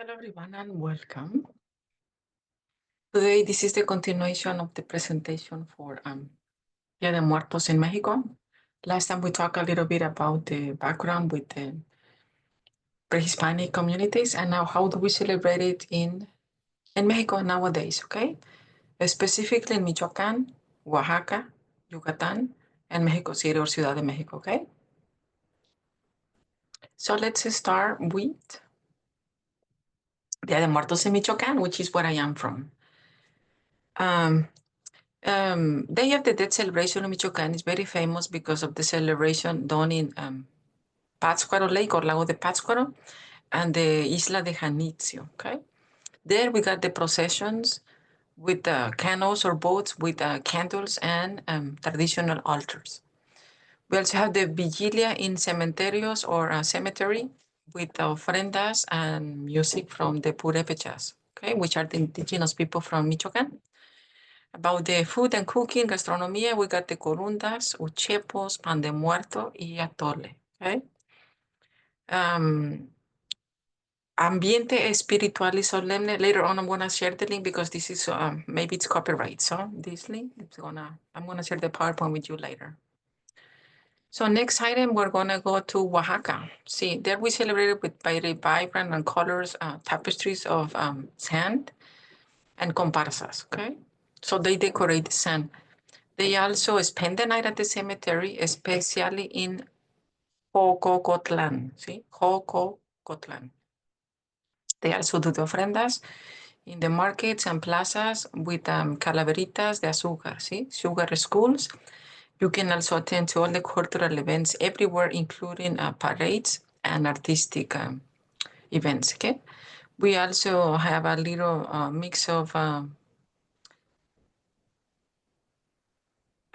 Hello everyone and welcome. Today this is the continuation of the presentation for Dia de Muertos in Mexico. Last time we talked a little bit about the background with the pre-Hispanic communities and now how do we celebrate it in Mexico nowadays, okay? Specifically in Michoacán, Oaxaca, Yucatan, and Mexico City or Ciudad de Mexico, okay? So let's start with Dia de Muertos in Michoacán, which is where I am from. Day of the Dead celebration in Michoacán is very famous because of the celebration done in Pátzcuaro Lake or Lago de Pátzcuaro and the Isla de Janitzio, okay? There we got the processions with canoes or boats with candles and traditional altars. We also have the Vigilia in cementerios or cemetery with ofrendas and music from the Purépechas, okay, which are the indigenous people from Michoacán. About the food and cooking, gastronomía, we got the corundas, uchepos, pan de muerto, y atole, okay? Ambiente espiritual y solemne. Later on, I'm gonna share the link because this is, maybe it's copyright. So this link, I'm gonna share the PowerPoint with you later. So next item, we're gonna go to Oaxaca. See, there we celebrated with very vibrant and colors, tapestries of sand and comparsas, okay? So they decorate the sand. They also spend the night at the cemetery, especially in Jococotlan, see? Jococotlan. They also do the ofrendas in the markets and plazas with calaveritas de azúcar, see? Sugar schools. You can also attend to all the cultural events everywhere, including parades and artistic events, okay? We also have a little mix of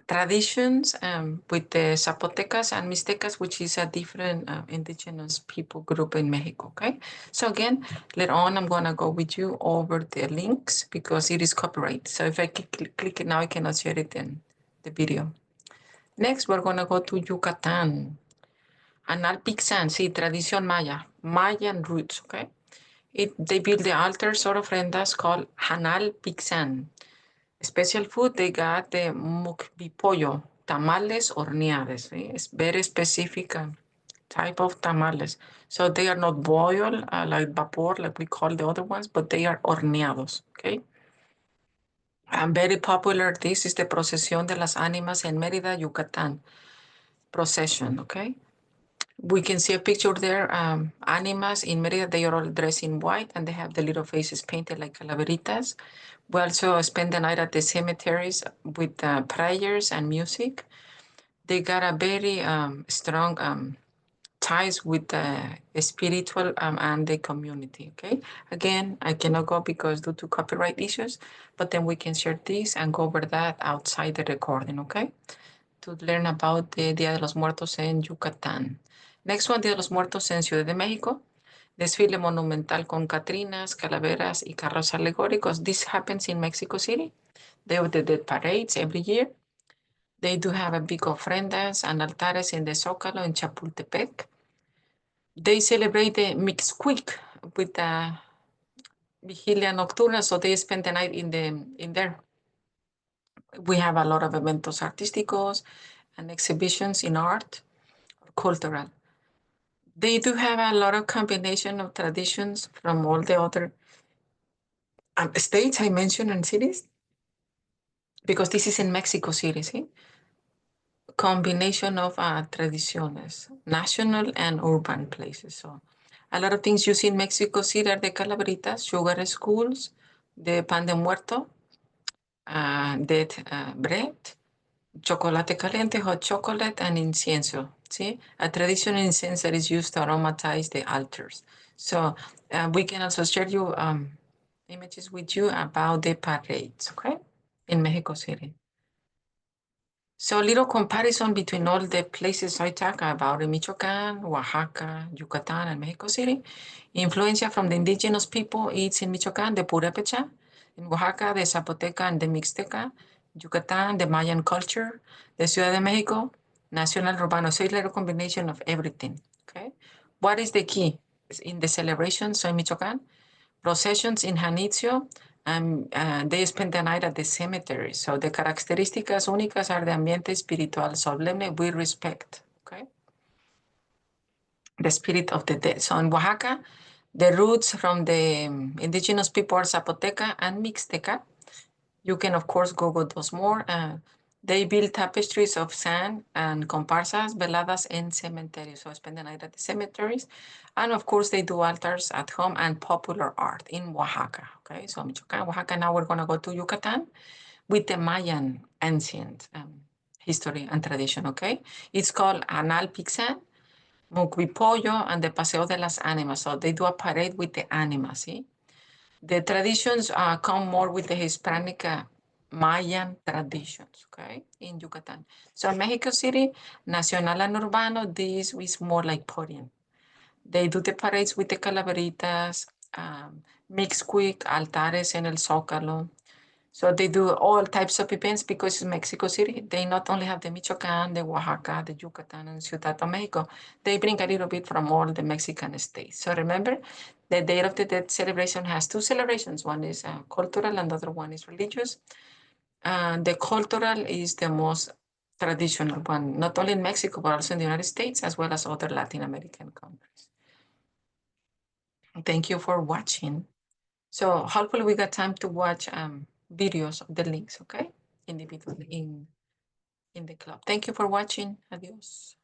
traditions with the Zapotecas and Mixtecas, which is a different indigenous people group in Mexico, okay? So again, later on, I'm gonna go with you over the links because it is copyright. So if I click it now, I cannot share it in the video. Next, we're gonna go to Yucatan. Anal Pixan, sí, tradición Maya, Mayan roots, okay? They build the altars or ofrendas called Hanal Pixan. Special food, they got the mukbipollo, tamales horneadas. It's very specific type of tamales. So they are not boiled like vapor, like we call the other ones, but they are horneados, okay? And very popular, this is the Procesión de las Ánimas en Mérida, Yucatán. Procession, okay? We can see a picture there, animas in Mérida, they are all dressed in white and they have the little faces painted like calaveritas. We also spend the night at the cemeteries with prayers and music. They got a very strong ties with the spiritual and the community, okay? Again, I cannot go because due to copyright issues, but then we can share this and go over that outside the recording, okay? To learn about the Dia de los Muertos en Yucatán. Next one, Dia de los Muertos en Ciudad de México. Desfile monumental con catrinas, calaveras y carros alegóricos. This happens in Mexico City. They have the dead parades every year. They do have a big ofrendas and altares in the Zócalo in Chapultepec. They celebrate the Mixquic with the Vigilia Nocturna, so they spend the night in there. We have a lot of eventos artísticos and exhibitions in art or cultural. They do have a lot of combination of traditions from all the other states I mentioned and cities, because this is in Mexico City, see? Combination of tradiciones, national and urban places. So a lot of things you see in Mexico City are the calaveritas, sugar schools, the pan de muerto, dead bread, chocolate caliente, hot chocolate, and incienso. See, a traditional incense that is used to aromatize the altars. So we can also share you images with you about the parades, okay, in Mexico City. So a little comparison between all the places I talk about in Michoacán, Oaxaca, Yucatan, and Mexico City. Influencia from the indigenous people, it's in Michoacán, the Purépecha, in Oaxaca, the Zapoteca and the Mixteca, Yucatan, the Mayan culture, the Ciudad de Mexico, National Urbano. So it's a little combination of everything, okay? What is the key in the celebration? So in Michoacán, processions in Janitzio, they spend the night at the cemetery. So the características únicas are the ambiente espiritual solemne we respect, okay? The spirit of the dead. So in Oaxaca, the roots from the indigenous people are Zapoteca and Mixteca. You can, of course, Google those more. They build tapestries of sand and comparsas, veladas, and cemeteries. So spend the night at the cemeteries. And of course, they do altars at home and popular art in Oaxaca. Okay, so Michoacan, Oaxaca. Now we're going to go to Yucatan with the Mayan ancient history and tradition. Okay, it's called Anal Pixan, Mucvipollo, and the Paseo de las Animas. So they do a parade with the animals. See? The traditions come more with the Hispanic Mayan traditions, okay, in Yucatan. So in Mexico City, Nacional and Urbano, this is more like partying. They do the parades with the calaveritas, mixed quick, altares en el Zócalo. So they do all types of events because in Mexico City, they not only have the Michoacan, the Oaxaca, the Yucatan, and Ciudad de Mexico, they bring a little bit from all the Mexican states. So remember, the Day of the Dead celebration has two celebrations. One is cultural and the other one is religious. The cultural is the most traditional one, not only in Mexico, but also in the United States, as well as other Latin American countries. Thank you for watching. So hopefully we got time to watch videos of the links, okay? Individually in the club. Thank you for watching. Adios.